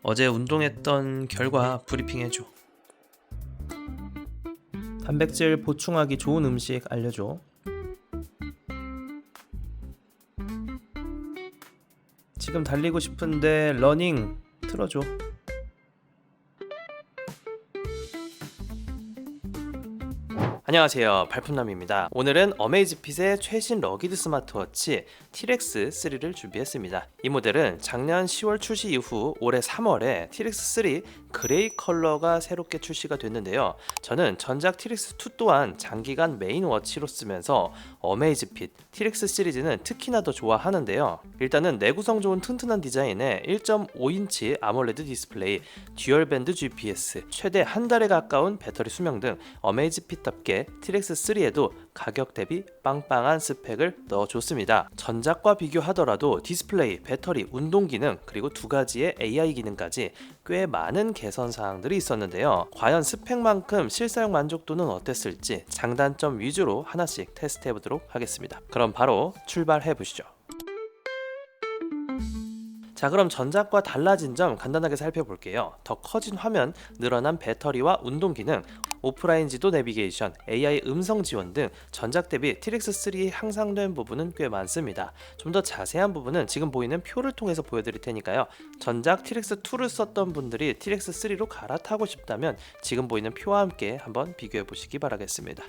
어제 운동했던 결과 브리핑해줘. 단백질 보충하기 좋은 음식 알려줘. 지금 달리고 싶은데 러닝 틀어줘. 안녕하세요, 발품남입니다. 오늘은 어메이즈핏의 최신 러기드 스마트워치 T-Rex3를 준비했습니다. 이 모델은 작년 10월 출시 이후 올해 3월에 T-Rex3 그레이 컬러가 새롭게 출시가 됐는데요. 저는 전작 T-Rex2 또한 장기간 메인 워치로 쓰면서 어메이즈핏 T-Rex 시리즈는 특히나 더 좋아하는데요. 일단은 내구성 좋은 튼튼한 디자인에 1.5인치 아몰레드 디스플레이, 듀얼밴드 GPS, 최대 한 달에 가까운 배터리 수명 등 어메이즈핏답게 T-Rex3에도 가격 대비 빵빵한 스펙을 넣어줬습니다. 전작과 비교하더라도 디스플레이, 배터리, 운동 기능, 그리고 두 가지의 AI 기능까지 꽤 많은 개선 사항들이 있었는데요. 과연 스펙만큼 실사용 만족도는 어땠을지 장단점 위주로 하나씩 테스트해 보도록 하겠습니다. 그럼 바로 출발해 보시죠. 자, 그럼 전작과 달라진 점 간단하게 살펴볼게요. 더 커진 화면, 늘어난 배터리와 운동 기능, 오프라인 지도 내비게이션, AI 음성 지원 등 전작 대비 T-Rex3에 향상된 부분은 꽤 많습니다. 좀 더 자세한 부분은 지금 보이는 표를 통해서 보여드릴 테니까요. 전작 T-Rex2를 썼던 분들이 T-Rex3로 갈아타고 싶다면 지금 보이는 표와 함께 한번 비교해 보시기 바라겠습니다.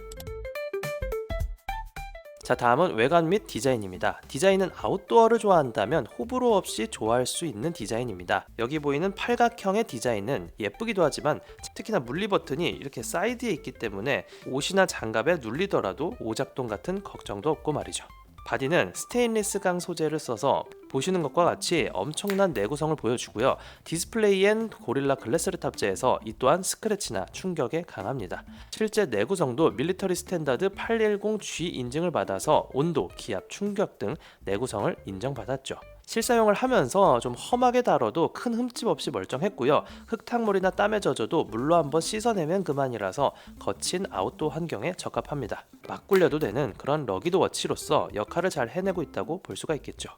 자, 다음은 외관 및 디자인입니다. 디자인은 아웃도어를 좋아한다면 호불호 없이 좋아할 수 있는 디자인입니다. 여기 보이는 팔각형의 디자인은 예쁘기도 하지만 특히나 물리 버튼이 이렇게 사이드에 있기 때문에 옷이나 장갑에 눌리더라도 오작동 같은 걱정도 없고 말이죠. 바디는 스테인리스 강 소재를 써서 보시는 것과 같이 엄청난 내구성을 보여주고요. 디스플레이엔 고릴라 글래스를 탑재해서 이 또한 스크래치나 충격에 강합니다. 실제 내구성도 밀리터리 스탠다드 810G 인증을 받아서 온도, 기압, 충격 등 내구성을 인정받았죠. 실사용을 하면서 좀 험하게 다뤄도 큰 흠집 없이 멀쩡했고요. 흙탕물이나 땀에 젖어도 물로 한번 씻어내면 그만이라서 거친 아웃도어 환경에 적합합니다. 막 굴려도 되는 그런 러기드 워치로서 역할을 잘 해내고 있다고 볼 수가 있겠죠.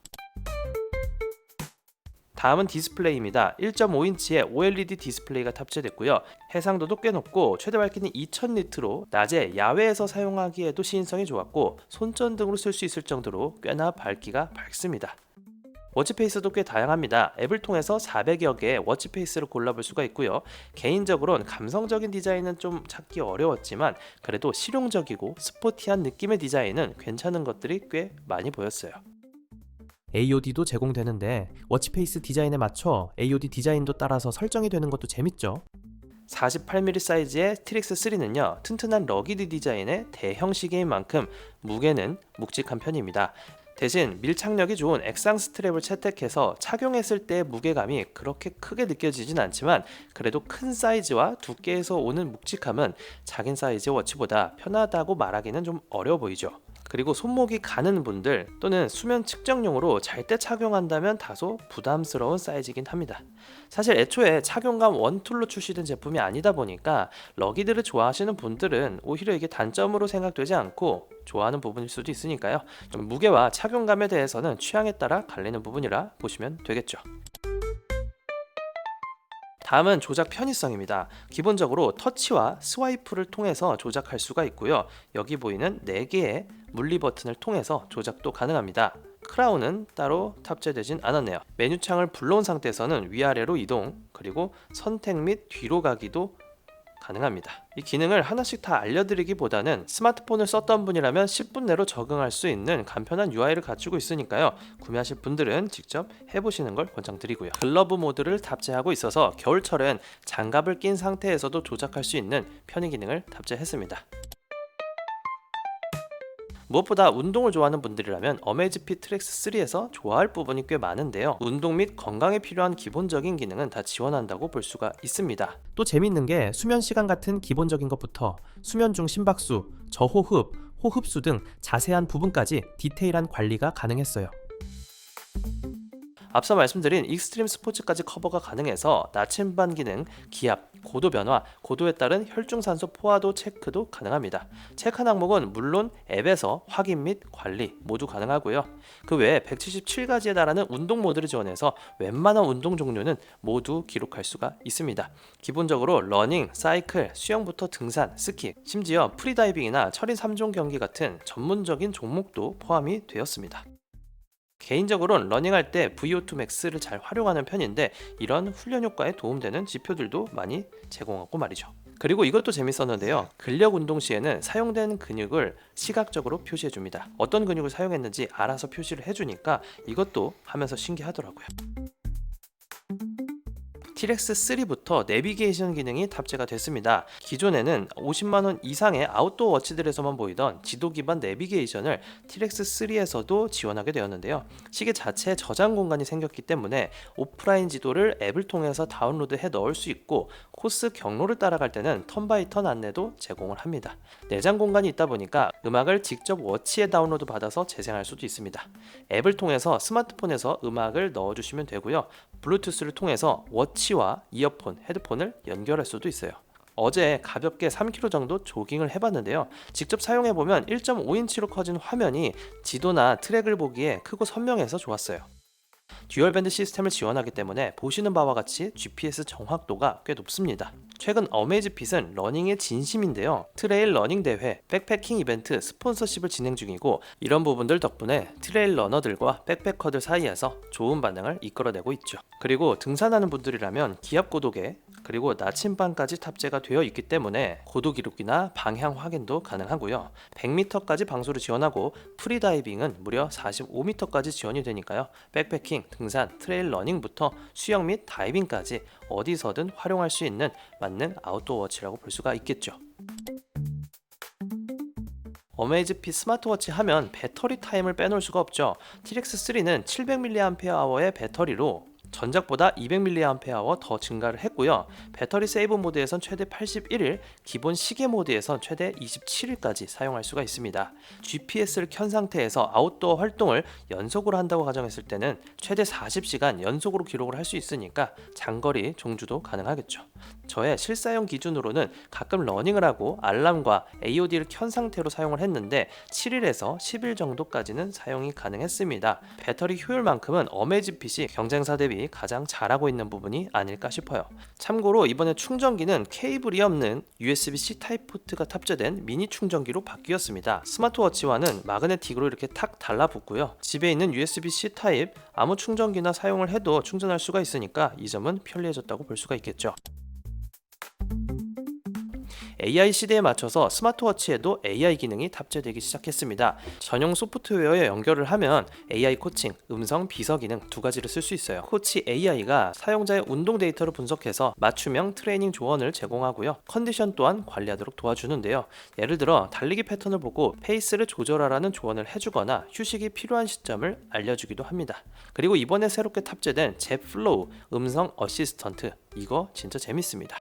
다음은 디스플레이입니다. 1.5인치의 OLED 디스플레이가 탑재됐고요. 해상도도 꽤 높고 최대 밝기는 2000니트로 낮에 야외에서 사용하기에도 시인성이 좋았고 손전등으로 쓸 수 있을 정도로 꽤나 밝기가 밝습니다. 워치페이스도 꽤 다양합니다. 앱을 통해서 400여 개의 워치페이스를 골라볼 수가 있고요. 개인적으로는 감성적인 디자인은 좀 찾기 어려웠지만 그래도 실용적이고 스포티한 느낌의 디자인은 괜찮은 것들이 꽤 많이 보였어요. AOD도 제공되는데 워치페이스 디자인에 맞춰 AOD 디자인도 따라서 설정이 되는 것도 재밌죠. 48mm 사이즈의 T-Rex3는요 튼튼한 러기드 디자인의 대형 시계인 만큼 무게는 묵직한 편입니다. 대신 밀착력이 좋은 액상 스트랩을 채택해서 착용했을 때의 무게감이 그렇게 크게 느껴지진 않지만 그래도 큰 사이즈와 두께에서 오는 묵직함은 작은 사이즈 워치보다 편하다고 말하기는 좀 어려워 보이죠. 그리고 손목이 가는 분들 또는 수면 측정용으로 잘 때 착용한다면 다소 부담스러운 사이즈이긴 합니다. 사실 애초에 착용감 원툴로 출시된 제품이 아니다 보니까 러기드를 좋아하시는 분들은 오히려 이게 단점으로 생각되지 않고 좋아하는 부분일 수도 있으니까요. 좀 무게와 착용감에 대해서는 취향에 따라 갈리는 부분이라 보시면 되겠죠. 다음은 조작 편의성입니다. 기본적으로 터치와 스와이프를 통해서 조작할 수가 있고요. 여기 보이는 4개의 물리 버튼을 통해서 조작도 가능합니다. 크라운은 따로 탑재되진 않았네요. 메뉴창을 불러온 상태에서는 위아래로 이동, 그리고 선택 및 뒤로 가기도 가능합니다. 이 기능을 하나씩 다 알려드리기보다는 스마트폰을 썼던 분이라면 10분 내로 적응할 수 있는 간편한 UI를 갖추고 있으니까요. 구매하실 분들은 직접 해보시는 걸 권장드리고요. 글러브 모드를 탑재하고 있어서 겨울철엔 장갑을 낀 상태에서도 조작할 수 있는 편의 기능을 탑재했습니다. 무엇보다 운동을 좋아하는 분들이라면 어메이즈핏 T-Rex3에서 좋아할 부분이 꽤 많은데요. 운동 및 건강에 필요한 기본적인 기능은 다 지원한다고 볼 수가 있습니다. 또 재밌는 게 수면 시간 같은 기본적인 것부터 수면 중 심박수, 저호흡, 호흡수 등 자세한 부분까지 디테일한 관리가 가능했어요. 앞서 말씀드린 익스트림 스포츠까지 커버가 가능해서 나침반 기능, 기압, 고도 변화, 고도에 따른 혈중산소 포화도 체크도 가능합니다. 체크한 항목은 물론 앱에서 확인 및 관리 모두 가능하고요. 그 외에 177가지에 달하는 운동 모드를 지원해서 웬만한 운동 종류는 모두 기록할 수가 있습니다. 기본적으로 러닝, 사이클, 수영부터 등산, 스키, 심지어 프리다이빙이나 철인 3종 경기 같은 전문적인 종목도 포함이 되었습니다. 개인적으로는 러닝할 때 VO2 max를 잘 활용하는 편인데 이런 훈련 효과에 도움되는 지표들도 많이 제공하고 말이죠. 그리고 이것도 재밌었는데요. 근력 운동 시에는 사용된 근육을 시각적으로 표시해 줍니다. 어떤 근육을 사용했는지 알아서 표시를 해주니까 이것도 하면서 신기하더라고요. T-Rex 3부터 내비게이션 기능이 탑재가 됐습니다. 기존에는 50만원 이상의 아웃도어 워치들에서만 보이던 지도 기반 내비게이션을 T-Rex 3에서도 지원하게 되었는데요. 시계 자체에 저장 공간이 생겼기 때문에 오프라인 지도를 앱을 통해서 다운로드해 넣을 수 있고 코스 경로를 따라갈 때는 턴바이턴 안내도 제공을 합니다. 내장 공간이 있다 보니까 음악을 직접 워치에 다운로드 받아서 재생할 수도 있습니다. 앱을 통해서 스마트폰에서 음악을 넣어주시면 되고요. 블루투스를 통해서 워치와 이어폰, 헤드폰을 연결할 수도 있어요. 어제 가볍게 3km 정도 조깅을 해봤는데요. 직접 사용해보면 1.5인치로 커진 화면이 지도나 트랙을 보기에 크고 선명해서 좋았어요. 듀얼밴드 시스템을 지원하기 때문에 보시는 바와 같이 GPS 정확도가 꽤 높습니다. 최근 어메이즈핏은 러닝의 진심인데요. 트레일 러닝 대회, 백패킹 이벤트, 스폰서십을 진행 중이고 이런 부분들 덕분에 트레일 러너들과 백패커들 사이에서 좋은 반응을 이끌어내고 있죠. 그리고 등산하는 분들이라면 기압 고도계 그리고 나침반까지 탑재가 되어 있기 때문에 고도 기록이나 방향 확인도 가능하고요. 100m까지 방수를 지원하고 프리다이빙은 무려 45m까지 지원이 되니까요. 백패킹, 등산, 트레일 러닝부터 수영 및 다이빙까지 어디서든 활용할 수 있는 맞는 아웃도어 워치라고 볼 수가 있겠죠. 어메이즈핏 스마트워치 하면 배터리 타임을 빼놓을 수가 없죠. T-Rex 3는 700mAh의 배터리로 전작보다 200mAh 더 증가를 했고요. 배터리 세이브 모드에선 최대 81일, 기본 시계 모드에선 최대 27일까지 사용할 수가 있습니다. GPS를 켠 상태에서 아웃도어 활동을 연속으로 한다고 가정했을 때는 최대 40시간 연속으로 기록을 할 수 있으니까 장거리 종주도 가능하겠죠. 저의 실사용 기준으로는 가끔 러닝을 하고 알람과 AOD를 켠 상태로 사용을 했는데 7일에서 10일 정도까지는 사용이 가능했습니다. 배터리 효율만큼은 어메이즈핏이 경쟁사 대비 가장 잘하고 있는 부분이 아닐까 싶어요. 참고로 이번에 충전기는 케이블이 없는 USB-C 타입 포트가 탑재된 미니 충전기로 바뀌었습니다. 스마트워치와는 마그네틱으로 이렇게 탁 달라붙고요. 집에 있는 USB-C 타입 아무 충전기나 사용을 해도 충전할 수가 있으니까 이 점은 편리해졌다고 볼 수가 있겠죠. AI 시대에 맞춰서 스마트워치에도 AI 기능이 탑재되기 시작했습니다. 전용 소프트웨어에 연결을 하면 AI 코칭, 음성 비서 기능 두 가지를 쓸 수 있어요. 코치 AI가 사용자의 운동 데이터를 분석해서 맞춤형 트레이닝 조언을 제공하고요. 컨디션 또한 관리하도록 도와주는데요. 예를 들어 달리기 패턴을 보고 페이스를 조절하라는 조언을 해주거나 휴식이 필요한 시점을 알려주기도 합니다. 그리고 이번에 새롭게 탑재된 젯플로우 음성 어시스턴트, 이거 진짜 재밌습니다.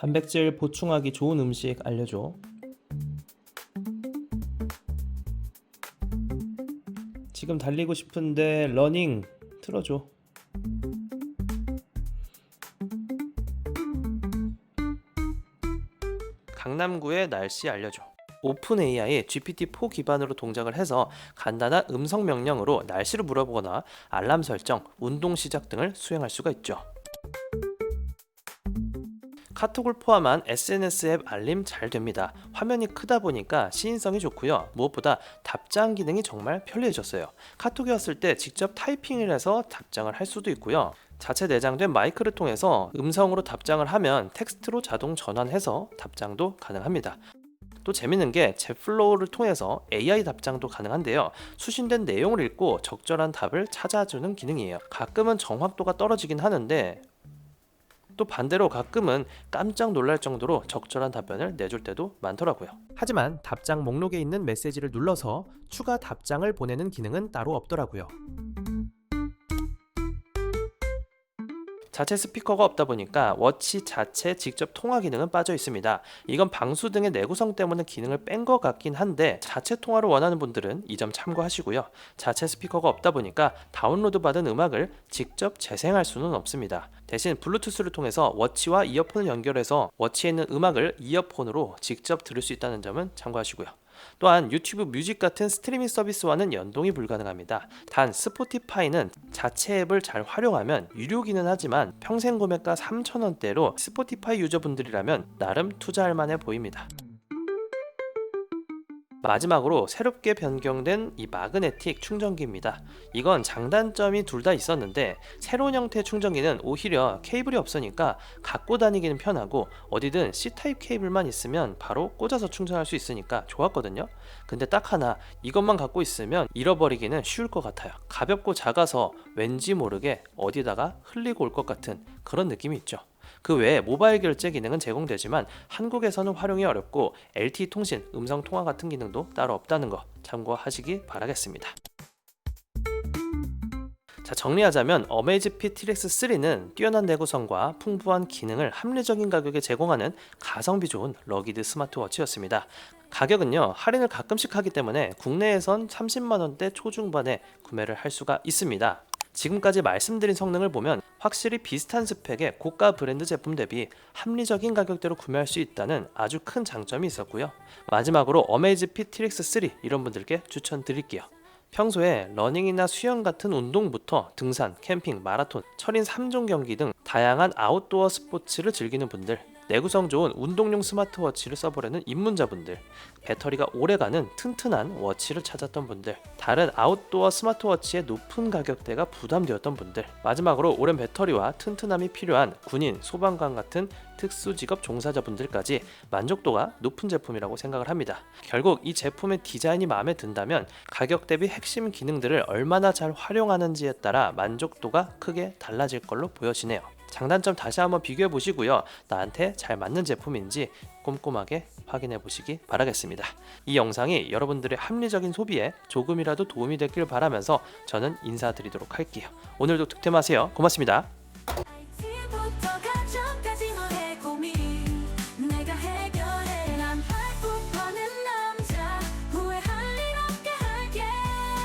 단백질 보충하기 좋은 음식 알려줘. 지금 달리고 싶은데 러닝 틀어줘. 강남구의 날씨 알려줘. 오픈 AI GPT-4 기반으로 동작을 해서 간단한 음성 명령으로 날씨를 물어보거나 알람 설정, 운동 시작 등을 수행할 수가 있죠. 카톡을 포함한 SNS 앱 알림 잘 됩니다. 화면이 크다 보니까 시인성이 좋고요. 무엇보다 답장 기능이 정말 편리해졌어요. 카톡이 왔을 때 직접 타이핑을 해서 답장을 할 수도 있고요. 자체 내장된 마이크를 통해서 음성으로 답장을 하면 텍스트로 자동 전환해서 답장도 가능합니다. 또 재밌는 게 젯플로우를 통해서 AI 답장도 가능한데요. 수신된 내용을 읽고 적절한 답을 찾아주는 기능이에요. 가끔은 정확도가 떨어지긴 하는데 또 반대로 가끔은 깜짝 놀랄 정도로 적절한 답변을 내줄 때도 많더라고요. 하지만 답장 목록에 있는 메시지를 눌러서 추가 답장을 보내는 기능은 따로 없더라고요. 자체 스피커가 없다 보니까 워치 자체 직접 통화 기능은 빠져 있습니다. 이건 방수 등의 내구성 때문에 기능을 뺀 것 같긴 한데 자체 통화를 원하는 분들은 이 점 참고하시고요. 자체 스피커가 없다 보니까 다운로드 받은 음악을 직접 재생할 수는 없습니다. 대신 블루투스를 통해서 워치와 이어폰을 연결해서 워치에 있는 음악을 이어폰으로 직접 들을 수 있다는 점은 참고하시고요. 또한 유튜브 뮤직 같은 스트리밍 서비스와는 연동이 불가능합니다. 단 스포티파이는 자체 앱을 잘 활용하면 유료기는 하지만 평생 구매가 3,000원대로 스포티파이 유저분들이라면 나름 투자할 만해 보입니다. 마지막으로 새롭게 변경된 이 마그네틱 충전기입니다. 이건 장단점이 둘 다 있었는데 새로운 형태의 충전기는 오히려 케이블이 없으니까 갖고 다니기는 편하고 어디든 C타입 케이블만 있으면 바로 꽂아서 충전할 수 있으니까 좋았거든요. 근데 딱 하나, 이것만 갖고 있으면 잃어버리기는 쉬울 것 같아요. 가볍고 작아서 왠지 모르게 어디다가 흘리고 올 것 같은 그런 느낌이 있죠. 그 외에 모바일 결제 기능은 제공되지만 한국에서는 활용이 어렵고 LTE 통신, 음성 통화 같은 기능도 따로 없다는 거 참고하시기 바라겠습니다. 자, 정리하자면 어메이즈핏 TRX3는 뛰어난 내구성과 풍부한 기능을 합리적인 가격에 제공하는 가성비 좋은 러기드 스마트워치였습니다. 가격은요, 할인을 가끔씩 하기 때문에 국내에선 30만원대 초중반에 구매를 할 수가 있습니다. 지금까지 말씀드린 성능을 보면 확실히 비슷한 스펙의 고가 브랜드 제품 대비 합리적인 가격대로 구매할 수 있다는 아주 큰 장점이 있었고요. 마지막으로 어메이즈핏 TRX3 이런 분들께 추천드릴게요. 평소에 러닝이나 수영 같은 운동부터 등산, 캠핑, 마라톤, 철인 3종 경기 등 다양한 아웃도어 스포츠를 즐기는 분들, 내구성 좋은 운동용 스마트워치를 써보려는 입문자분들, 배터리가 오래가는 튼튼한 워치를 찾았던 분들, 다른 아웃도어 스마트워치의 높은 가격대가 부담되었던 분들, 마지막으로 오랜 배터리와 튼튼함이 필요한 군인, 소방관 같은 특수 직업 종사자분들까지 만족도가 높은 제품이라고 생각을 합니다. 결국 이 제품의 디자인이 마음에 든다면 가격 대비 핵심 기능들을 얼마나 잘 활용하는지에 따라 만족도가 크게 달라질 걸로 보여지네요. 장단점 다시 한번 비교해 보시고요. 나한테 잘 맞는 제품인지 꼼꼼하게 확인해 보시기 바라겠습니다. 이 영상이 여러분들의 합리적인 소비에 조금이라도 도움이 됐길 바라면서 저는 인사드리도록 할게요. 오늘도 득템하세요. 고맙습니다.